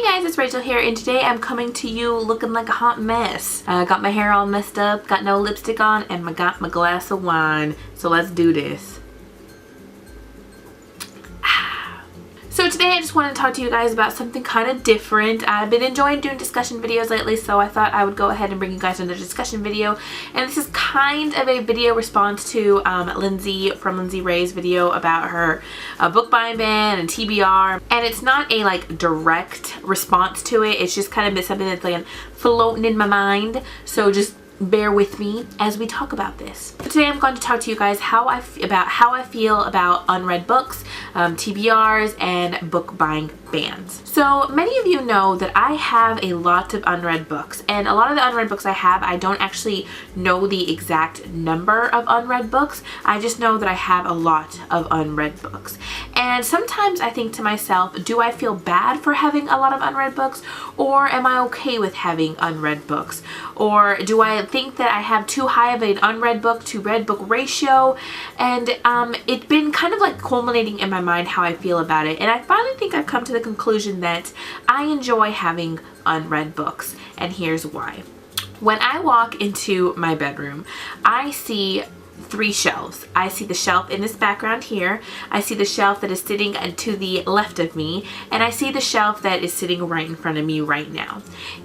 Hey guys, it's Rachel here, and today I'm coming to you looking like a hot mess. I got my hair all messed up, got no lipstick on, and I got my glass of wine. So let's do this. So today I just wanted to talk to you guys about something kind of different. I've been enjoying doing discussion videos lately, so I thought I would go ahead and bring you guys another discussion video. And this is kind of a video response to Lindsay from Lindsay Ray's video about her book buying ban and TBR. And it's not a like direct response to it. It's just kind of something that's like floating in my mind. So just bear with me as we talk about this. Today I'm going to talk to you guys about how I feel about unread books, TBRs, and book buying bans. So many of you know that I have a lot of unread books, and a lot of the unread books I have, I don't actually know the exact number of unread books. I just know that I have a lot of unread books. And sometimes I think to myself, do I feel bad for having a lot of unread books, or am I okay with having unread books? Or do I think that I have too high of an unread book to read book ratio? And it's been kind of like culminating in my mind how I feel about it. And I finally think I've come to the conclusion that I enjoy having unread books. And here's why. When I walk into my bedroom, I see three shelves. I see the shelf in this background here, I see the shelf that is sitting to the left of me, and I see the shelf that is sitting right in front of me right now.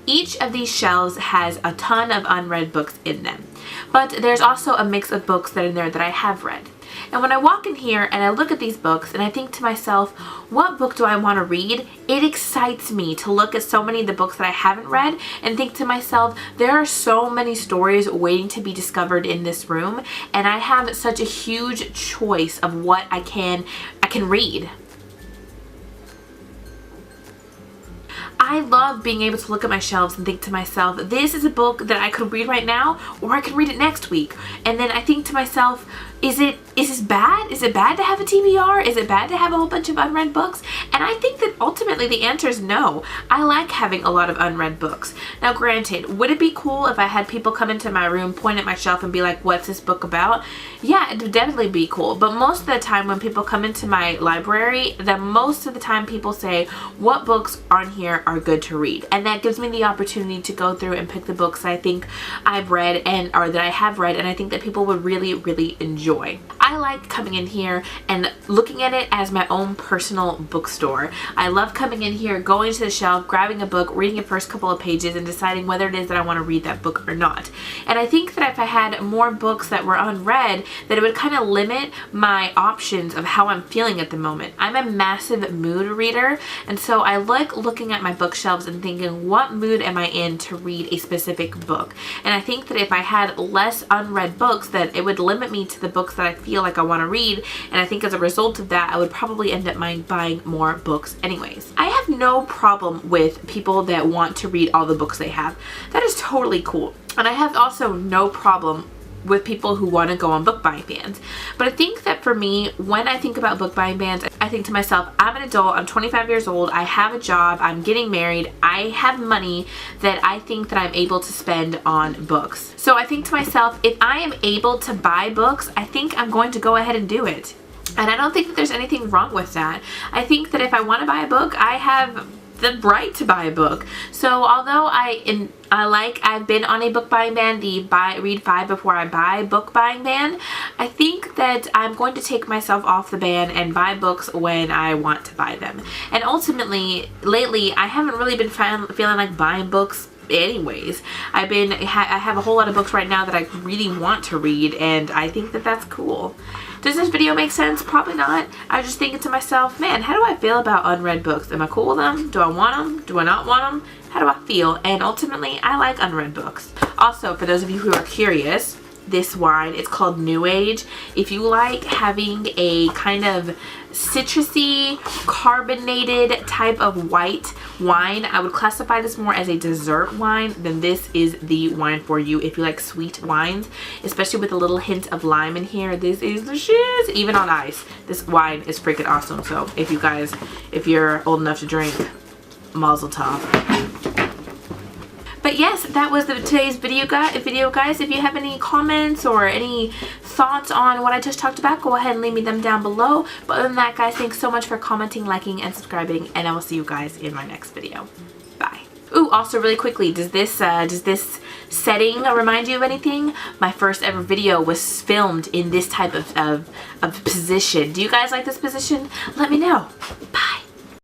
Each of these shelves has a ton of unread books in them, but there's also a mix of books that are in there that I have read. And when I walk in here and I look at these books and I think to myself, what book do I want to read? It excites me to look at so many of the books that I haven't read and think to myself, there are so many stories waiting to be discovered in this room, and I have such a huge choice of what I can read. I love being able to look at my shelves and think to myself, this is a book that I could read right now, or I could read it next week. And then I think to myself, is this bad? Is it bad to have a TBR? Is it bad to have a whole bunch of unread books? And I think that ultimately the answer is no. I like having a lot of unread books. Now granted, would it be cool if I had people come into my room, point at my shelf and be like, what's this book about? Yeah, it would definitely be cool. But most of the time when people come into my library, most of the time people say, what books on here are good to read? And that gives me the opportunity to go through and pick the books I think I've read or that I have read, and I think that people would really, really enjoy. I like coming in here and looking at it as my own personal bookstore. I love coming in here, going to the shelf, grabbing a book, reading the first couple of pages, and deciding whether it is that I want to read that book or not. And I think that if I had more books that were unread, that it would kind of limit my options of how I'm feeling at the moment. I'm a massive mood reader, and so I like looking at my bookshelves and thinking, what mood am I in to read a specific book? And I think that if I had less unread books, that it would limit me to the books that I feel like I want to read, and I think as a result of that I would probably end up buying more books anyways. I have no problem with people that want to read all the books they have. That is totally cool. And I have also no problem with people who want to go on book buying bans. But I think that for me, when I think about book buying bans, I think to myself, I'm an adult, I'm 25 years old, I have a job, I'm getting married, I have money that I think that I'm able to spend on books. So I think to myself, if I am able to buy books, I think I'm going to go ahead and do it. And I don't think that there's anything wrong with that. I think that if I want to buy a book, I have the right to buy a book. So although I've been on a book buying ban, the read 5 before I buy book buying ban, I think that I'm going to take myself off the ban and buy books when I want to buy them. And ultimately, lately, I haven't really been feeling like buying books anyways. I have a whole lot of books right now that I really want to read, and I think that that's cool. Does this video make sense? Probably not. I was just thinking to myself, man, how do I feel about unread books? Am I cool with them? Do I want them? Do I not want them? How do I feel? And ultimately, I like unread books. Also, for those of you who are curious, this wine, it's called New Age. If you like having a kind of citrusy, carbonated type of white wine, I would classify this more as a dessert wine, then this is the wine for you. If you like sweet wines, especially with a little hint of lime in here, this is the shiz. Even on ice, this wine is freaking awesome. So if you're old enough to drink, mazel tov. But yes, that was today's video, guys. If you have any comments or any thoughts on what I just talked about, go ahead and leave me them down below. But other than that, guys, thanks so much for commenting, liking, and subscribing, and I will see you guys in my next video. Bye. Ooh, also really quickly, does this setting remind you of anything? My first ever video was filmed in this type of position. Do you guys like this position? Let me know. Bye.